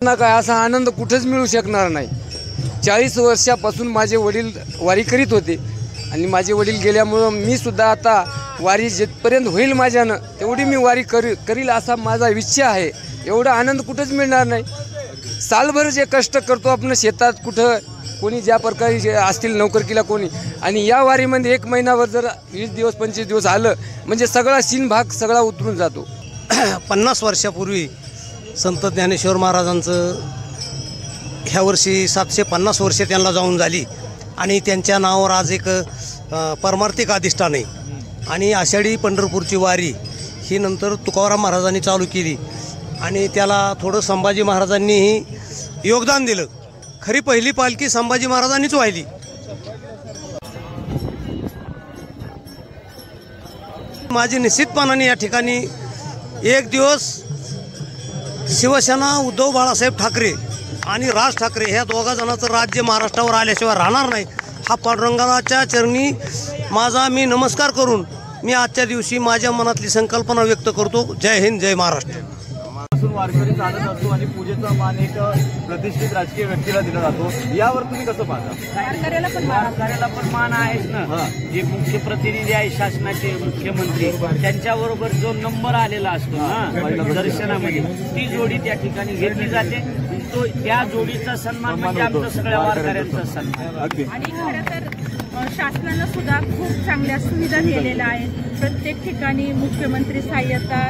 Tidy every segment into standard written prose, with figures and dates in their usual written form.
ना काय असा आनंद कुठेच मिळू शकणार नाही। 40 वर्षापासून माझे वडील वारी करीत होते आणि माझे वडील गेल्यामुळं मी सुद्धा आता वारी जिथपर्यंत होईल माझ्यानं तेवढी मी वारी करील असा माझा इच्छा आहे। एवढा आनंद कुठेच मिळणार नाही। सालभर जे कष्ट करतो आपण शेतात कुठं कोणी ज्या प्रकारे असतील नोकरकीला कोणी, आणि या वारीमध्ये 1 महिनाभर जर 20 दिवस 25 दिवस आलं म्हणजे सगळा सीन भाग सगळा उतरून जातो। 50 वर्षापूर्वी संत ज्ञानेश्वर महाराजांचं ह्या वर्षी 750 वर्षे त्यांना जाऊन झाली आणि त्यांच्या नावावर आज एक परमार्थिक अधिष्ठान आहे। आणि आषाढी पंढरपूरची वारी ही नंतर तुकाराम महाराजांनी चालू केली आणि त्याला थोडं संभाजी महाराजांनीही योगदान दिलं। खरी पहिली पालखी संभाजी महाराजांनीच वाहिली। माझी निश्चितपणाने या ठिकाणी एक दिवस शिवसेना उद्धव बाळासाहेब ठाकरे आणि राज ठाकरे ह्या दोघा जणांचं राज्य महाराष्ट्रावर आल्याशिवाय राहणार नाही। हा पांडुरंगाच्या चरणी माझा मी नमस्कार करून मी आजच्या दिवशी माझ्या मनातली संकल्पना व्यक्त करतो। जय हिंद, जय महाराष्ट्र। वारकरी चालत असतो आणि पूजेचा मान एक प्रतिष्ठित राजकीय व्यक्तीला दिला जातो, यावर तुम्ही कसं पाहता? वारकऱ्याला पण मान आहेच ना। जे मुख्य प्रतिनिधी आहे शासनाचे मुख्यमंत्री त्यांच्याबरोबर जो नंबर आलेला असतो ना दर्शनामध्ये, ती जोडी त्या ठिकाणी घेतली जाते। तो त्या जोडीचा सन्मान म्हणजे आमचा सगळ्या वारकऱ्यांचा सन्मान। आणि खरं तर शासनानं सुद्धा खूप चांगल्या सुविधा केलेल्या आहेत। प्रत्येक ठिकाणी मुख्यमंत्री सहाय्यता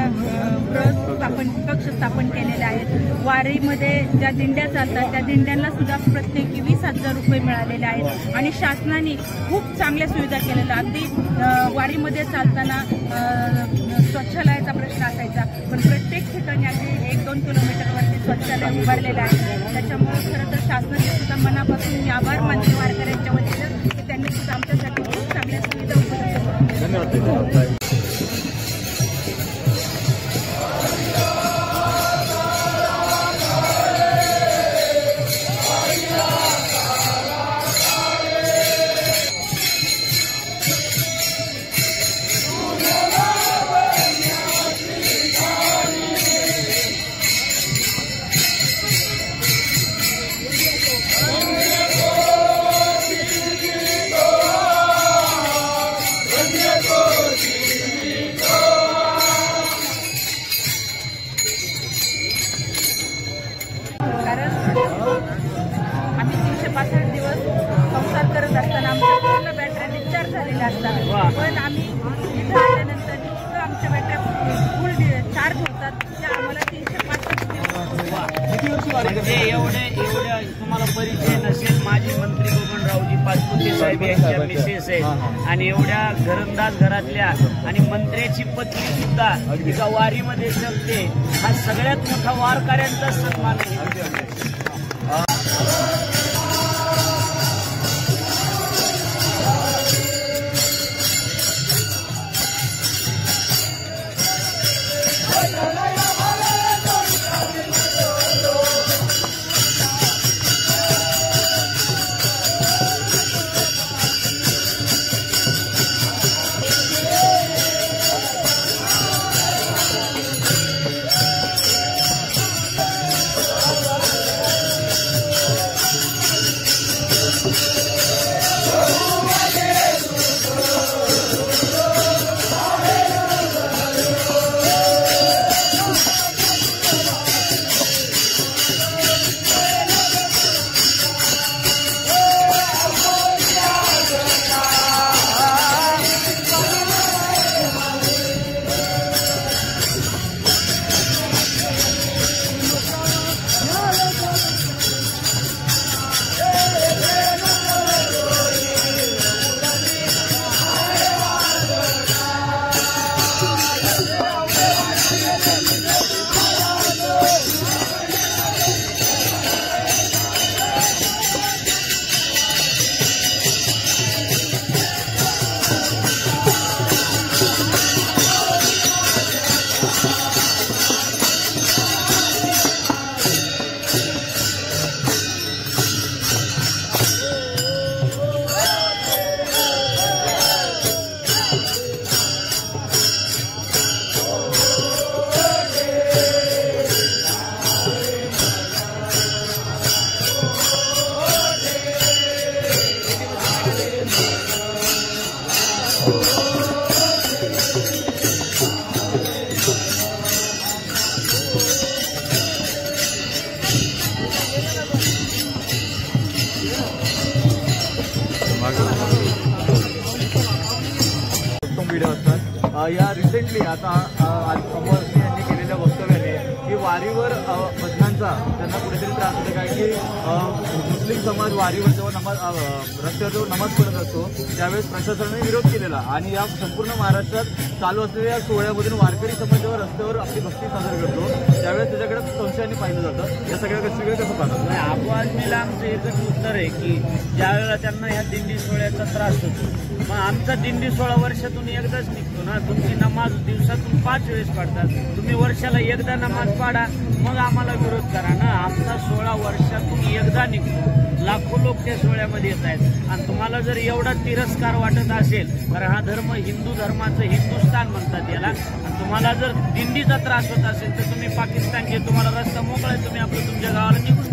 कक्ष स्थापन केलेले आहेत। वारीमध्ये ज्या दिंड्या चालतात त्या दिंड्यांना सुद्धा प्रत्येकी 20,000 रुपये मिळालेले आहेत आणि शासनाने खूप चांगल्या सुविधा केलेल्या। अगदी वारीमध्ये चालताना शौचालयाचा प्रश्न असायचा, पण प्रत्येक ठिकाणी अगदी 1-2 किलोमीटरवरती शौचालय उभारलेलं आहे। त्याच्यामुळे खरं तर शासनाचे सुद्धा मनापासून मी आभार मानते वारकऱ्यांच्या वतीनं की त्यांनी सुद्धा आमच्यासाठी खूप चांगल्या सुविधा उपलब्ध करून दिल्या। आम्ही 365 दिवस संसार करत असताना आमच्या पूर्ण बॅटऱ्या डिस्चार्ज झालेल्या असतात, पण आम्ही इथं आल्यानंतर इतकं आमच्या बॅटऱ्या फुल चार्ज होतात त्या आम्हाला 365 म्हणजे एवढ्या तुम्हाला परिचय नसेल, माजी मंत्री बबनरावजी पाचपुते साहेब यांच्या मिसेस आहेत आणि एवढ्या घरंदाज घरातल्या आणि मंत्र्याची पत्नी सुद्धा एका वारीमध्ये चलते। हा सगळ्यात मोठा वारकऱ्यांचा सन्मान आहे। या रिसेंटली आता अमोल यांनी केलेल्या वक्तव्याने की वारीवर भजनांचा त्यांना कुठेतरी त्रास होतो, कारण की मुस्लिम समाज वारीवर जेव्हा रस्त्यावर जेव्हा नमाज पडत असतो त्यावेळेस प्रशासनाने विरोध केलेला आणि या संपूर्ण महाराष्ट्रात चालू असलेल्या सोहळ्यामधून वारकरी समाज जेव्हा रस्त्यावर आपली भक्ती सादर करतो त्यावेळेस त्याच्याकडे संशयाने पाहिलं जातं. या सगळ्या गोष्टी कसं पाहतात? नाही, अबू आझमीला आमचं एकच उत्तर आहे की ज्या वेळेला त्यांना ह्या दिंडी सोहळ्याचा त्रास होतो, मग आमचा दिंडी सोहळा वर्षातून एकदाच निघतो ना. तुमची नमाज दिवसातून 5 वेळेस पडतात, तुम्ही वर्षाला एकदा नमाज पाडा, मग आम्हाला विरोध करा ना. आमचा सोहळा वर्षातून एकदा निघतो, लाखो लोक त्या सोहळ्यामध्ये येत आहेत आणि तुम्हाला जर एवढा तिरस्कार वाटत असेल तर हा धर्म हिंदू धर्माचं हिंदुस्थान म्हणतात याला, आणि तुम्हाला जर दिंडीचा त्रास होत असेल तर तुम्ही पाकिस्तानचे, तुम्हाला रस्ता मोकळा आहे, तुम्ही आपलं तुमच्या गावाला निघून.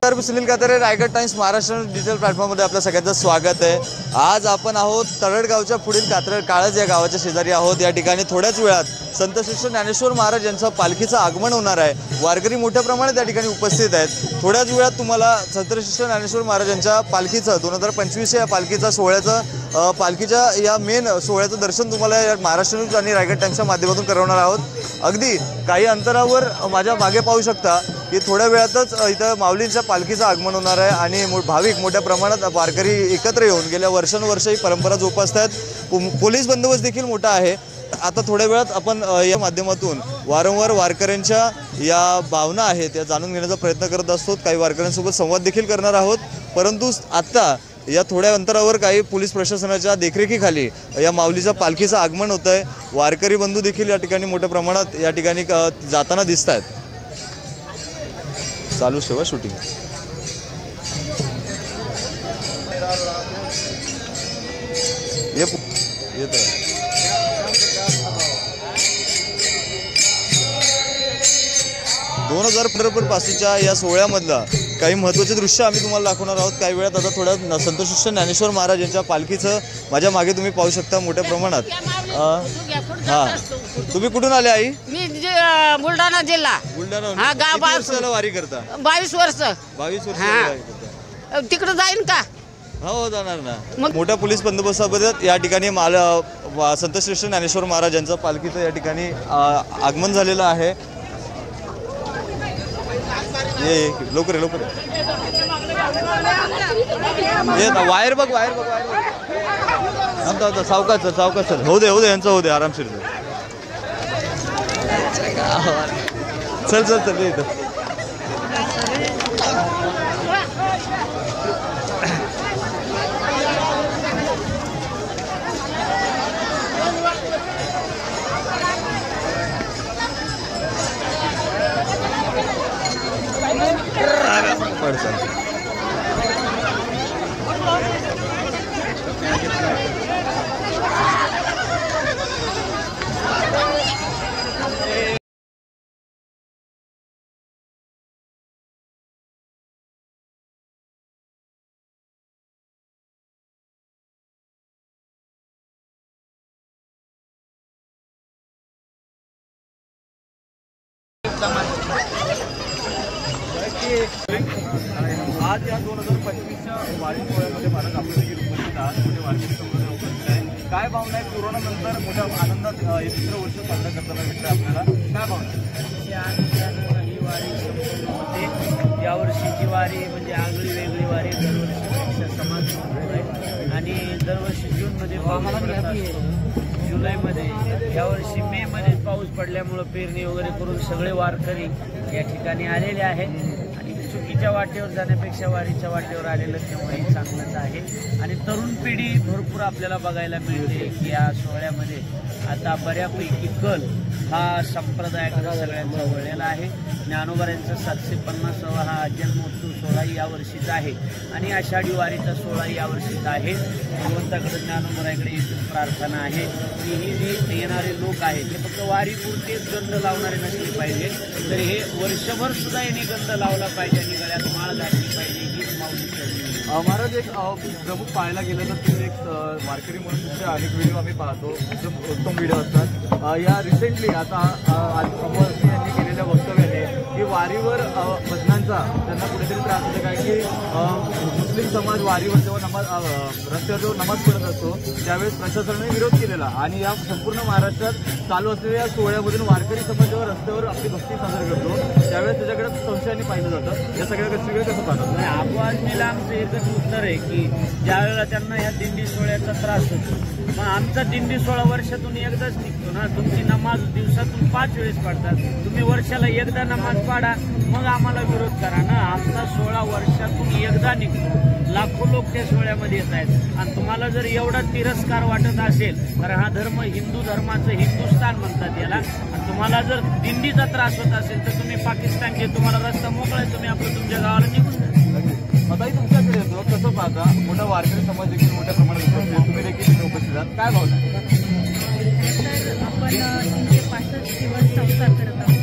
तर सुनील कातारे, रायगड टाइम्स महाराष्ट्र डिजिटल प्लॅटफॉर्ममध्ये आपल्या सगळ्यांचं स्वागत आहे. आज आपण आहोत तरडगावच्या पुढील काळज या गावाच्या शेजारी आहोत. या ठिकाणी थोड्याच वेळात संत श्रेष्ठ ज्ञानेश्वर महाराज यांचं पालखीचं आगमन होणार आहे. वारकरी मोठ्या प्रमाणात या ठिकाणी उपस्थित आहेत. थोड्याच वेळात तुम्हाला संत श्रेष्ठ ज्ञानेश्वर महाराज यांच्या पालखीचं 2025 या पालखीचा सोहळ्याचं पालखीच्या या मेन सोहळ्याचं दर्शन तुम्हाला या महाराष्ट्र न्यूज आणि रायगड टाइम्सच्या माध्यमातून करवणार आहोत. अगदी काही अंतरावर माझ्या मागे पाहू शकता की थोड्या वेळातच इथं माऊलींच्या पालखीचं आगमन होणार आहे आणि भाविक मोठ्या प्रमाणात वारकरी एकत्र येऊन गेल्या वर्षानुवर्ष ही परंपरा जोपासतात. पोलीस बंदोबस्त देखील मोठा आहे. आता थोड्या वेळात आपण या माध्यमातून वारंवार वारकऱ्यांच्या या भावना आहेत या जाणून घेण्याचा प्रयत्न करत असतो. काही वारकऱ्यांसोबत संवाद देखील करणार आहोत. परंतु आत्ता या थोड्या अंतरावर काही पोलीस प्रशासनाच्या देखरेखीखाली या माऊलीच्या पालखीचं आगमन होतं आहे. वारकरी बंधू देखील या ठिकाणी मोठ्या प्रमाणात या ठिकाणी जाताना दिसत आहेत. चालू ठेवा शूटिंग. येत आहे. 2015 पासूनच्या या सोहळ्यामधला काही महत्त्वाचे दृश्य आम्ही तुम्हाला दाखवणार आहोत काही वेळात. आता थोड्या संत श्रेष्ठ ज्ञानेश्वर महाराज यांच्या पालखीचं माझ्या मागे तुम्ही पाहू शकता मोठ्या प्रमाणात. हां, तुम्ही कुठून आले आई? मी बुलढाणा जिल्हा. बुलढाणा. किती वर्षाला वारी करता? 22 वर्ष. 22 वर्ष वारी करता. तिकडे जाईन का? हो, जाणार ना. मोठ्या पोलीस बंदोबस्ताबद्दल या ठिकाणी संत श्रेष्ठ ज्ञानेश्वर महाराज यांचं पालखीचं या ठिकाणी आगमन झालेलं आहे. ये लवकर ये, लवकर ये. वायर बघ, वायर बघ, वायर बघ. आता सावकाश सावकाश होऊ दे यांचं होऊ दे आरामशीर. चल चल चल इथं. आज या 2025च्या वारी सोहळ्यामध्ये भारत आपल्या देखील उपस्थित आहात. मोठे वारकरी समुदाय उपस्थित आहे. काय भावना आहे? कोरोनानंतर मोठ्या आनंदात हे तिसरं वर्ष साजरा करताना भेटतं आपल्याला. काय भावना? आनंदानं ही वारी संपूर्ण होते. यावर्षीची वारी म्हणजे आगळी वेगळी वारी दरवर्षीपेक्षा समाज आहे आणि दरवर्षी जूनमध्ये पाऊस पडत असतो. जुलैमध्ये, यावर्षी मेमध्ये पाऊस पडल्यामुळं पेरणी वगैरे करून सगळे वारकरी या ठिकाणी आलेले आहेत. चुकीच्या वाटेवर जाण्यापेक्षा वारीच्या वाटेवर आलेलं केव्हाही चांगलंच आहे. आणि तरुण पिढी भरपूर आपल्याला बघायला मिळते की या सोहळ्यामध्ये आता बऱ्यापैकी कल हा संप्रदायाकडे सगळ्यांचा वळलेला आहे. ज्ञानोबाऱ्यांचा 750वा हा जन्मोत्सव सोहळाही यावर्षीचा आहे आणि आषाढी वारीचा सोहळाही यावर्षीचा आहे. भगवंताकडे ज्ञानोबाराकडे एकच प्रार्थना आहे की ही जे येणारे लोक आहेत ते फक्त वारीपुरतेच गंध लावणारे नसले पाहिजे, तर हे वर्षभर सुद्धा यांनी गंध लावला पाहिजे आणि गळ्यात माळ घातली पाहिजे. हीच माऊलीची. महाराज, एक प्रमुख पाहायला गेलं तर तुम्ही एक वारकरी म्हणून तुमचे अनेक व्हिडिओ आम्ही पाहतो, उत्तम व्हिडिओ असतात. या रिसेंटली आता अमोल यांनी केलेल्या वक्तव्याने की वारीवर भजनांचा त्यांना कुठेतरी त्रास होतो काय की मुस्लिम समाज वारीवर जेव्हा रस्त्यावर जेव्हा नमाज पडत असतो त्यावेळेस प्रशासनाने विरोध केलेला आणि या संपूर्ण महाराष्ट्रात चालू असलेल्या या सोहळ्यामधून वारकरी समाज जेव्हा रस्त्यावर आपली भक्ती साजरी करतो त्यावेळेस त्याच्याकडे संशयाने पाहिलं जातं. या सगळ्या गोष्टीकडे कसं पाहतात? आबू आमचं एकच उत्तर आहे की ज्या वेळेला त्यांना ह्या दिंडी सोहळ्याचा त्रास होतो मग आमचा दिंडी सोहळा वर्षातून एकदाच निघतो ना. तुमची नमाज दिवसातून 5 वेळेस पाडतात, तुम्ही वर्षाला एकदा नमाज पाडा मग आम्हाला विरोध करा ना. आमचा सोहळा वर्षातून एकदा निघतो, लाखो लोक त्या सोहळ्यामध्ये येत आहेत आणि तुम्हाला जर एवढा तिरस्कार वाटत असेल तर हा धर्म हिंदू धर्माचं हिंदुस्थान म्हणतात याला. आणि तुम्हाला जर दिंडीचा त्रास होत असेल तर तुम्ही पाकिस्तान घे, तुम्हाला रस्ता मोकळा आहे, तुम्ही आपलं तुमच्या गावाला निघून जा. मताही तुमच्याकडे येतो, कसं पाहता? मोठा वारकरी समाज देखील मोठ्या प्रमाणात उपस्थित, तुम्ही देखील उपस्थित आहात, काय भावना? तर आपण 365 दिवस संसार करत आहोत.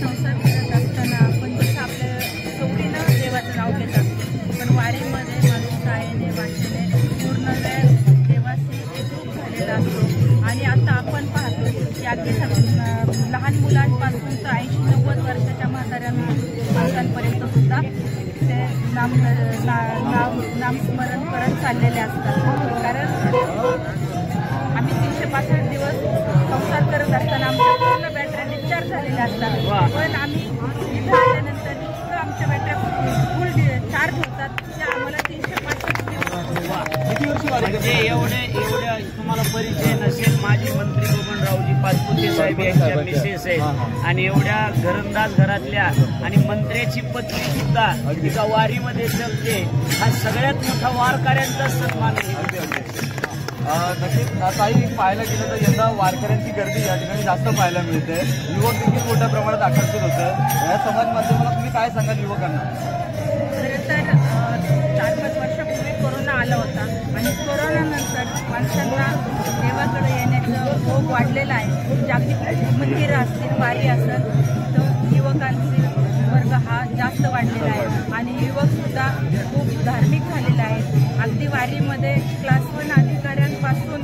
संसार करत असताना आपण जसं आपल्या सवडीनं देवाचं नाव घेत असतो पण वारीमध्ये माणूस शाळेने वाचने पूर्ण वेळ देवाशी एकरूप झालेला असतो. आणि आता आपण पाहतो की अगदी लहान मुलांपासून तर 80-90 वर्षाच्या माणसांपर्यंत सुद्धा ते नामस्मरण करत चाललेले असतात. कारण आम्ही 365 दिवस संसार करत असताना आमच्या पूर्ण बॅटऱ्या डिस्चार्ज झालेल्या असतात पण आम्ही इथं आल्यानंतर इतकं आमच्या बॅटऱ्या फुल चार्ज होतात की आम्हाला 365 म्हणजे एवढ्या तुम्हाला परिचय नसेल माझे मंत्री बबनरावजी पाचपुते साहेब यांच्या मिसेस आहेत आणि एवढ्या घरंदाज घरातल्या आणि मंत्र्याची पत्नी सुद्धा तिचा वारीमध्ये चलते. हा सगळ्यात मोठा वारकऱ्यांचा सन्मान आहे. नक्कीच काही पाहायला गेलं तर यंदा वारकऱ्यांची गर्दी या ठिकाणी जास्त पाहायला मिळते. युवक देखील मोठ्या प्रमाणात आकर्षित होतं. या समाज माध्यमाला तुम्ही काय सांगाल युवकांना? खरं तर 4-5 वर्षापूर्वी कोरोना आला होता आणि कोरोनानंतर माणसांना देवाकडे येण्याचं ओघ वाढलेलं आहे. जागतिक मंदिरं असतील, वारी असेल तर युवकांचे वर्ग हा जास्त वाढलेला आहे आणि युवकसुद्धा खूप धार्मिक झालेले आहेत. अगदी वारीमध्ये क्लास 1 अधिकाऱ्यांपासून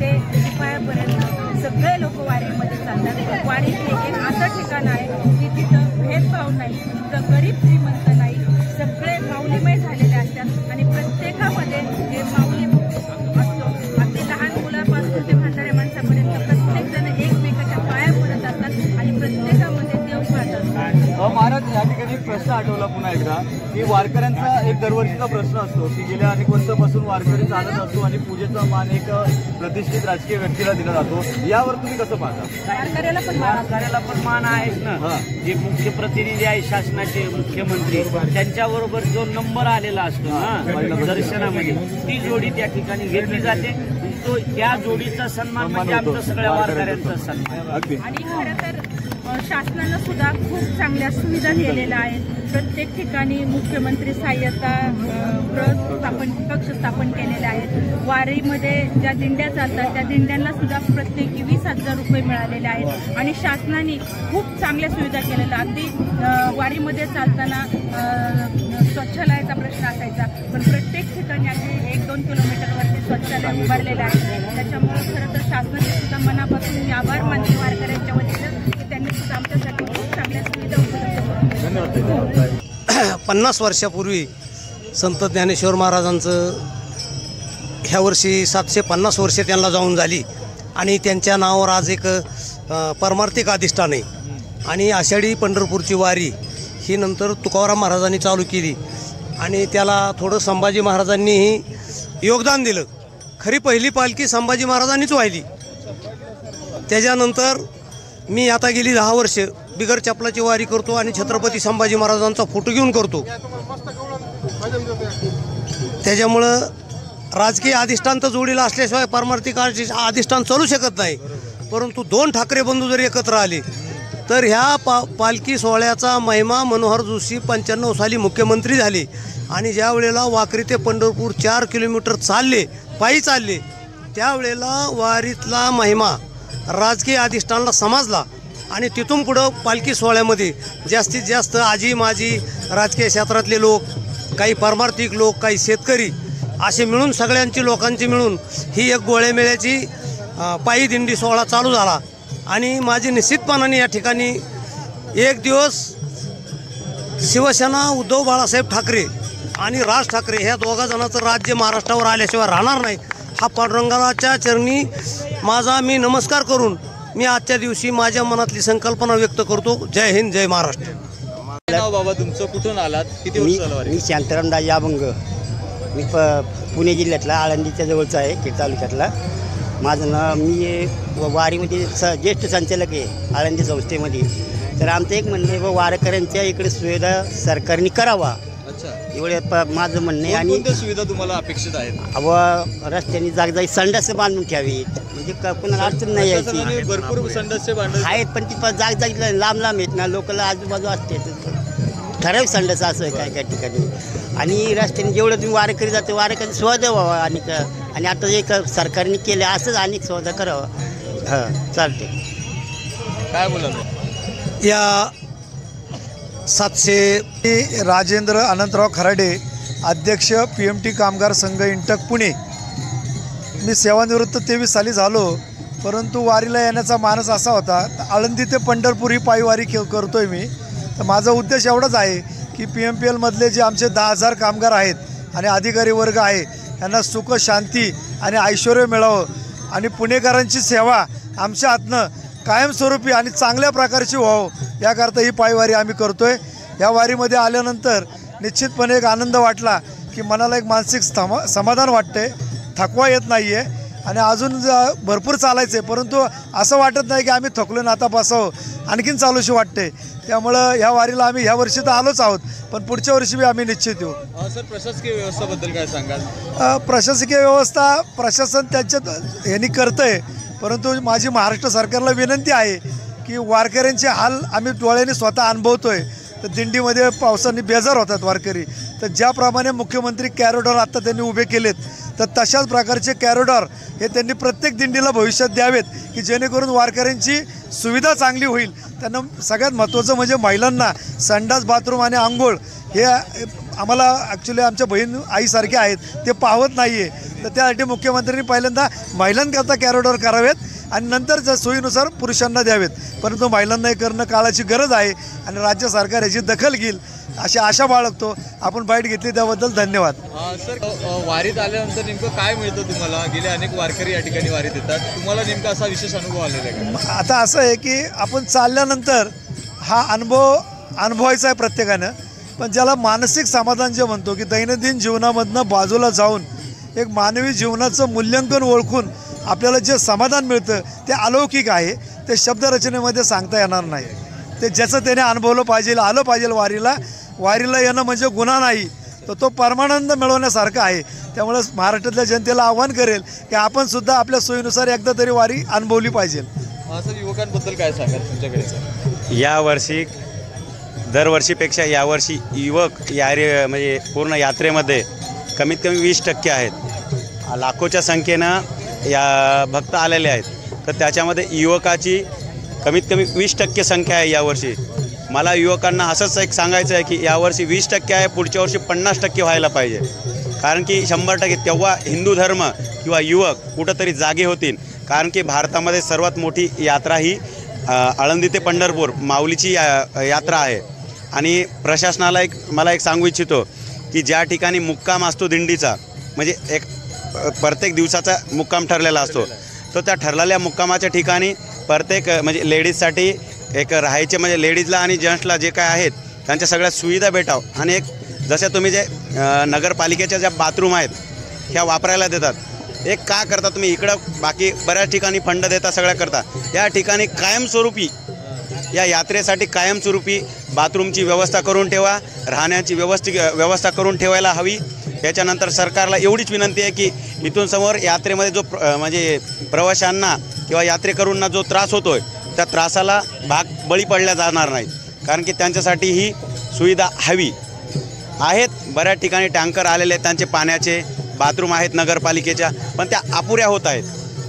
ते शिपायापर्यंत सगळे लोक वारीमध्ये चालतात. वारी हे एक असं ठिकाण आहे की तिथं भेदभाव नाही, तिथं गरीब श्रीमंत नाही, सगळे माऊलीमय झालेले असतात आणि प्रत्येकामध्ये हे माऊली असतो. अगदी लहान मुलापासून ते म्हाताऱ्या माणसापर्यंत प्रत्येकजण एकमेकाच्या पाया पडत असतात आणि प्रत्येकामध्ये देव पाहत असतात. महाराज या ठिकाणी एक प्रश्न आठवला पुन्हा एकदा की वारकऱ्यांचा एक दरवर्षीचा प्रश्न असतो की गेल्या अनेक वर्षापासून वारकरी चालत असतो आणि पूजेचा मान एक प्रतिष्ठित राजकीय व्यक्तीला दिला जातो. यावर तुम्ही कसं पाहता? वारकऱ्याला पण मान आहेच ना. जे मुख्य प्रतिनिधी आहे शासनाचे मुख्यमंत्री त्यांच्याबरोबर जो नंबर आलेला असतो ना दर्शनामध्ये ती जोडी त्या ठिकाणी घेतली जाते. तो त्या जोडीचा सन्मान म्हणजे आमचा सगळ्या वारकऱ्यांचा सन्मान. आणि खरं तर शासनानं सुद्धा खूप चांगल्या सुविधा केलेल्या आहेत. प्रत्येक ठिकाणी मुख्यमंत्री सहाय्यता कक्ष स्थापन केलेले आहेत. वारीमध्ये ज्या दिंड्या जातात त्या दिंड्यांना सुद्धा प्रत्येकी 20,000 रुपये मिळालेले आहेत आणि शासनाने खूप चांगल्या सुविधा केलेल्या. अगदी वारीमध्ये चालताना स्वच्छालयाचा प्रश्न असायचा पण प्रत्येक ठिकाणी अगदी 1-2 किलोमीटरवरती स्वच्छालय उभारलेलं आहे. त्याच्यामुळे खरं तर शासनाचे सुद्धा मनापासून मी आभार मानते वारकऱ्यांच्या वतीनं की त्यांनी सुद्धा आमच्यासाठी खूप चांगल्या सुविधा उपलब्ध करून 50 वर्षापूर्वी संत ज्ञानेश्वर महाराजांचं ह्या वर्षी 750 वर्षे त्यांना जाऊन झाली आणि त्यांच्या नावावर आज एक परमार्थिक अधिष्ठान आहे. आणि आषाढी पंढरपूरची वारी ही नंतर तुकाराम महाराजांनी चालू केली आणि त्याला थोडं संभाजी महाराजांनीही योगदान दिलं. खरी पहिली पालखी संभाजी महाराजांनीच वाहिली. त्याच्यानंतर मी आता गेली 10 वर्ष बिगर चपलाची वारी करतो आणि छत्रपती संभाजी महाराजांचा फोटो घेऊन करतो. त्याच्यामुळं राजकीय अधिष्ठान तर जोडीला असल्याशिवाय पारमार्थिक अधिष्ठान चालू शकत नाही. परंतु 2 ठाकरे बंधू जर एकत्र आले तर ह्या पालखी सोहळ्याचा महिमा मनोहर जोशी 95 साली मुख्यमंत्री झाले आणि ज्या वेळेला वाकरी ते पंढरपूर 4 किलोमीटर पायी चालले त्यावेळेला वारीतला महिमा राजकीय अधिष्ठानाला समजला आणि तिथून पुढं पालखी सोहळ्यामध्ये जास्तीत जास्त आजी माजी राजकीय क्षेत्रातले लोक, काही पारमार्थिक लोक, काही शेतकरी असे मिळून सगळ्यांची लोकांची मिळून ही एक गोळ्यामेळ्याची पायी दिंडी सोहळा चालू झाला. आणि माझी निश्चितपणाने या ठिकाणी एक दिवस शिवसेना उद्धव बाळासाहेब ठाकरे आणि राज ठाकरे ह्या दोघा जणांचं राज्य महाराष्ट्रावर आल्याशिवाय राहणार नाही. हा पांडुरंगाच्या चरणी माझा मी नमस्कार करून मी आजच्या दिवशी माझ्या मनातली संकल्पना व्यक्त करतो. जय हिंद, जय महाराष्ट्र. काय नाव बाबा तुमचं, कुठून आलात, किती वर्ष झालं वारी? मी शांताराम दाजी अभंग. मी पुणे जिल्ह्यातला आळंदीच्या जवळचा आहे, खेड तालुक्यातला. माझं नाव, मी वारीमध्ये ज्येष्ठ संचालक आहे आळंदी संस्थेमध्ये. तर आमचं एक म्हणणं आहे व वारकऱ्यांच्या इकडे सुविधा सरकारने करावा, अच्छा, एवढे माझं म्हणणं आहे. आणि कोणत्या सुविधा तुम्हाला अपेक्षित आहेत? व रस्त्याने जागजागी संडास बांधून ठेवीत, म्हणजे कोणाला अडचण नाही प्रशासनाने यायची. भरपूर संडासचे बांधले आहेत पण ती जागजागी लांब लांब आहेत ना, लोकांना आजूबाजू असते ठराविक संडास असं आहे काय ठिकाणी. आणि रस्त्याने जेवढं तुम्ही वारकरी जाते वारकरी सुविधा व्हावा. आणि आता एक सरकारने केले असंच अनेक सुविधा करावा. हां, चालते. काय बोला? या 700 राजेंद्र अनंतराव खराडे, अध्यक्ष PMT कामगार संघ इंटक पुणे. मी सेवानिवृत्त 23 साली झालो, परंतु वारीला येण्याचा मानस असा होता. आळंदी ते पंढरपूर ही पायवारी करतोय मी. तर माझा उद्देश एवढाच आहे की PMPLमधले जे आमचे 10,000 कामगार आहेत आणि अधिकारी वर्ग आहे यांना सुख, शांती आणि ऐश्वर मिळावं आणि पुणेकरांची सेवा आमच्या हातनं कायमस्वरूपी आणि चांगल्या प्रकारची व्हावं, याकरता ही पायवारी आम्ही करतो आहे. या वारीमध्ये आल्यानंतर निश्चितपणे एक आनंद वाटला की मनाला एक मानसिक समाधान वाटते, थकवा येत नाही आहे. आणि अजून भरपूर चालायचं आहे, परंतु असं वाटत नाही की आम्ही थकलो ना आता बसावं, आणखीन चालूशी वाटते. त्यामुळं ह्या वारीला आम्ही ह्या वर्षी तर आलोच आहोत, पण पुढच्या वर्षी बी आम्ही निश्चित येऊ. सर, प्रशासकीय व्यवस्थेबद्दल काय सांगाल? प्रशासकीय व्यवस्था प्रशासन त्यांच्यात ह्यांनी करतं आहे, परंतु माझी महाराष्ट्र सरकारला विनंती आहे की वारकऱ्यांचे हाल आम्ही डोळ्यांनी स्वतः अनुभवतो आहे. तर दिंडीमध्ये पावसाने बेजार होतात वारकरी. तर ज्याप्रमाणे मुख्यमंत्री कॅरिडॉर आत्ता त्यांनी उभे केलेत, तर तशाच प्रकारचे कॅरिडॉर हे त्यांनी प्रत्येक दिंडीला भविष्यात द्यावेत की जेणेकरून वारकऱ्यांची सुविधा चांगली होईल. त्यांना सगळ्यात महत्त्वाचं म्हणजे महिलांना संडास, बाथरूम आणि आंघोळ हे आम्हाला ॲक्च्युली आमच्या बहीण आईसारखे आहेत, ते पाहत नाही आहे. तर त्यासाठी मुख्यमंत्र्यांनी पहिल्यांदा महिलांकरता कॅरिडॉर करावेत आणि नंतर जर सोयीनुसार पुरुषांना द्यावेत. परंतु महिलांना हे करणं काळाची गरज आहे आणि राज्य सरकार याची दखल घेईल अशी आशा बाळगतो. आपण बाईट घेतली त्याबद्दल धन्यवाद. सर, वारीत आल्यानंतर नेमकं काय मिळतं तुम्हाला? गेले अनेक वारकरी या ठिकाणी वारीत येतात, तुम्हाला नेमका असा विशेष अनुभव आलेला आहे का? आता असं आहे की आपण चालल्यानंतर हा अनुभव अनुभवायचा आहे प्रत्येकानं, पण ज्याला मानसिक समाधान जे म्हणतो की दैनंदिन जीवनामधनं बाजूला जाऊन एक मानवी जीवनाचं मूल्यांकन ओळखून आपल्याला जे समाधान मिळतं ते अलौकिक आहे. ते शब्दरचनेमध्ये सांगता येणार नाही. ते ज्याचं त्याने अनुभवलं पाहिजे, आलं पाहिजे वारीला. वारीला येणं म्हणजे गुन्हा नाही, तर तो परमानंद मिळवण्यासारखा आहे. त्यामुळं महाराष्ट्रातल्या जनतेला आव्हान करेल की आपण सुद्धा आपल्या सोयीनुसार एकदा तरी वारी अनुभवली पाहिजे. सर, युवकांबद्दल काय सांगाल तुमच्याकडे? यावर्षी दरवर्षीपेक्षा यावर्षी युवक म्हणजे पूर्ण यात्रेमध्ये कमीत कमी 20% आहेत. लाखोच्या संख्येनं या भक्त आलेले आहेत, तर त्याच्यामध्ये युवकाची कमीत कमी 20% संख्या आहे यावर्षी. मला युवकांना असंच एक सांगायचं आहे की यावर्षी 20% आहे, पुढच्या वर्षी 50% व्हायला पाहिजे. कारण की 100% तेव्हा हिंदू धर्म किंवा युवक कुठंतरी जागे होतील. कारण की भारतामध्ये सर्वात मोठी यात्रा ही आळंदी ते पंढरपूर माऊलीची यात्रा आहे. आणि प्रशासनाला मला एक सांगू इच्छितो की ज्या ठिकाणी मुक्काम असतो दिंडीचा, म्हणजे एक प्रत्येक दिवसाचा मुक्काम ठरलेला असतो, तर त्या ठरलेल्या मुक्कामाच्या ठिकाणी प्रत्येक म्हणजे लेडीजसाठी एक राहायचे, म्हणजे लेडीजला आणि जेंट्सला जे काय आहेत त्यांच्या सगळ्या सुविधा भेटावं. आणि एक जशा तुम्ही जे नगरपालिकेच्या ज्या बाथरूम आहेत ह्या वापरायला देतात, एक का करता तुम्ही इकडं बाकी बऱ्याच ठिकाणी फंड देता, सगळ्या करता, या ठिकाणी कायमस्वरूपी या यात्रेसाठी कायमस्वरूपी बाथरूमची व्यवस्था करून ठेवा, राहण्याची व्यवस्था करून ठेवायला हवी. त्याच्यानंतर सरकारला एवढीच विनंती आहे की इथून समोर यात्रेमध्ये जो म्हणजे प्रवाशांना किंवा यात्रेकरूंना जो त्रास होतो आहे त्या त्रासाला बळी पडल्या जाणार नाही. कारण की त्यांच्यासाठी ही सुविधा हवी आहेत. बऱ्याच ठिकाणी टँकर आलेले आहेत, त्यांचे पाण्याचे बाथरूम आहेत नगरपालिकेच्या, पण त्या अपुऱ्या होत आहेत.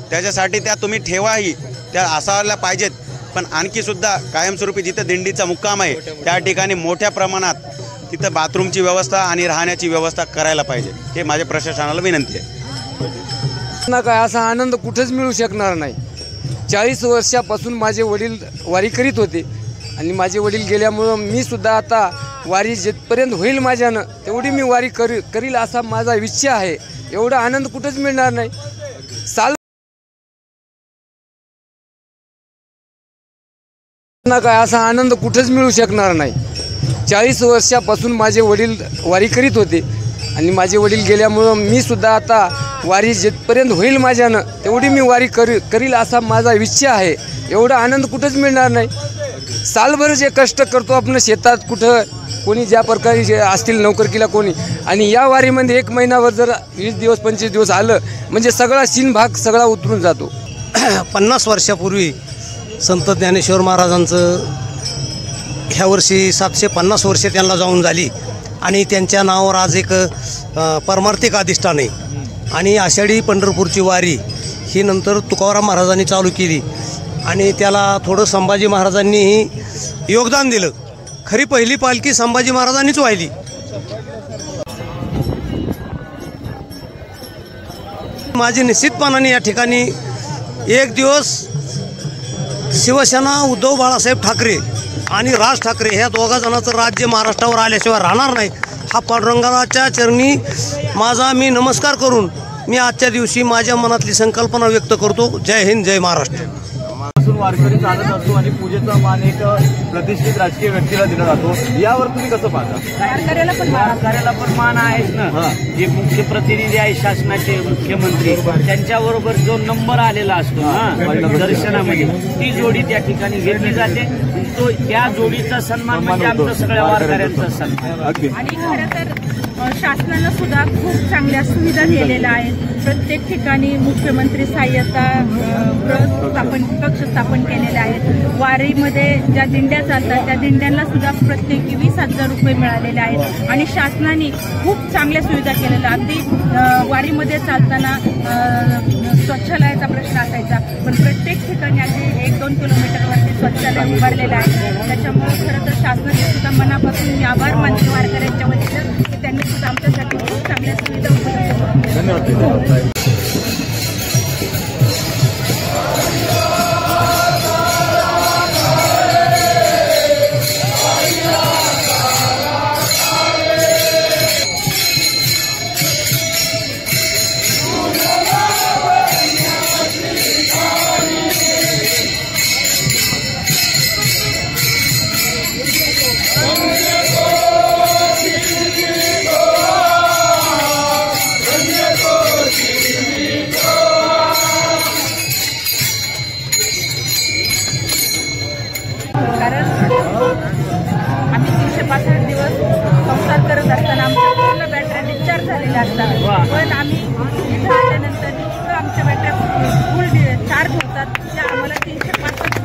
त्याच्यासाठी त्या तुम्ही ठेवाही, त्या असायला पाहिजेत. पण आणखीसुद्धा कायमस्वरूपी जिथं दिंडीचा मुक्काम आहे त्या ठिकाणी मोठ्या प्रमाणात तिथं बाथरूमची व्यवस्था आणि राहण्याची व्यवस्था करायला पाहिजे. हे माझ्या प्रशासनाला विनंती आहे. ना काय असा आनंद कुठेच मिळू शकणार नाही. 40 वर्षापासून माझे वडील वारी करीत होते आणि माझे वडील गेल्यामुळं मी सुद्धा आता वारी जिथपर्यंत होईल माझ्यानं तेवढी मी वारी करील असा माझा इच्छा आहे. एवढा आनंद कुठेच मिळणार नाही. साल काय असा आनंद कुठेच मिळू शकणार नाही. 40 वर्षापासून माझे वडील वारी करीत होते आणि माझे वडील गेल्यामुळं मी सुद्धा आता वारी जिथपर्यंत होईल माझ्यानं तेवढी मी वारी करील असा माझा इच्छा आहे. एवढा आनंद कुठेच मिळणार नाही. सालभर जे कष्ट करतो आपण शेतात कुठं कोणी ज्या प्रकारे जे असतील नोकरकीला कोणी आणि या वारीमध्ये 1 महिनाभर जर 20 दिवस 25 दिवस आलं म्हणजे सगळा सीन भाग सगळा उतरून जातो. 50 वर्षापूर्वी संत ज्ञानेश्वर महाराजांचं ह्या वर्षी 750 वर्षे त्यांना जाऊन झाली आणि त्यांच्या नावावर आज एक परमार्थिक अधिष्ठान आहे. आणि आषाढी पंढरपूरची वारी ही नंतर तुकाराम महाराजांनी चालू केली आणि त्याला थोडं संभाजी महाराजांनीही योगदान दिलं. खरी पहिली पालखी संभाजी महाराजांनीच वाहिली. माझी निश्चितपणाने या ठिकाणी एक दिवस शिवसेना उद्धव बाळासाहेब ठाकरे आणि राज ठाकरे ह्या दोघा जणांचं राज्य महाराष्ट्रावर आल्याशिवाय राहणार नाही. हा पांडुरंगाच्या चरणी माझा मी नमस्कार करून मी आजच्या दिवशी माझ्या मनातली संकल्पना व्यक्त करतो. जय हिंद, जय महाराष्ट्र. वारकरी चालत असतो आणि पूजेचा मान एक प्रतिष्ठित राजकीय व्यक्तीला दिला जातो. यावर तुम्ही कसं पाहता? वारकऱ्याला पण मान आहेच ना. जे मुख्य प्रतिनिधी आहे शासनाचे मुख्यमंत्री त्यांच्याबरोबर जो नंबर आलेला असतो ना दर्शनामध्ये ती जोडी त्या ठिकाणी घेतली जाते. तो त्या जोडीचा सन्मान म्हणजे आमचा सगळ्या वारकऱ्यांचा सन्मान. आणि खरं तर शासनानं सुद्धा खूप चांगल्या सुविधा दिलेल्या आहेत. प्रत्येक ठिकाणी मुख्यमंत्री सहाय्यता कक्ष स्थापन केलेले आहेत. वारीमध्ये ज्या दिंड्या चालतात त्या दिंड्यांना सुद्धा प्रत्येकी 20,000 रुपये मिळालेले आहेत. आणि शासनाने खूप चांगल्या सुविधा केलेल्या. अगदी वारीमध्ये चालताना स्वच्छालयाचा प्रश्न असायचा पण प्रत्येक ठिकाणी अगदी 1-2 किलोमीटरवरती स्वच्छालय उभारलेलं आहे. त्याच्यामुळे खरं तर शासनाचे सुद्धा मनापासून मी आभार मानते वारकऱ्यांच्या वतीनं की त्यांनी सुद्धा आमच्यासाठी खूप चांगल्या सुविधा उपलब्ध करून दिल्या. कारण आम्ही 365 दिवस संसार करत असताना आमच्या पूर्ण बॅटऱ्या डिस्चार्ज झालेल्या असतात. पण आम्ही इथं आल्यानंतर इतकं आमच्या बॅटऱ्या फुल चार्ज होतात की आम्हाला 365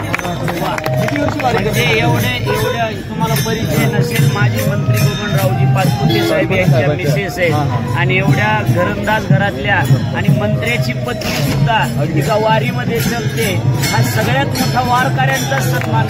दिवस म्हणजे एवढ्या तुम्हाला परिचय नसेल. माजी मंत्री बबनरावजी पाचपुते साहेब यांच्या मिसेस आहेत आणि एवढ्या घरंदाज घरातल्या आणि मंत्र्याची पत्नी सुद्धा एका वारीमध्ये चलते. हा सगळ्यात मोठा वारकऱ्यांचा सन्मान.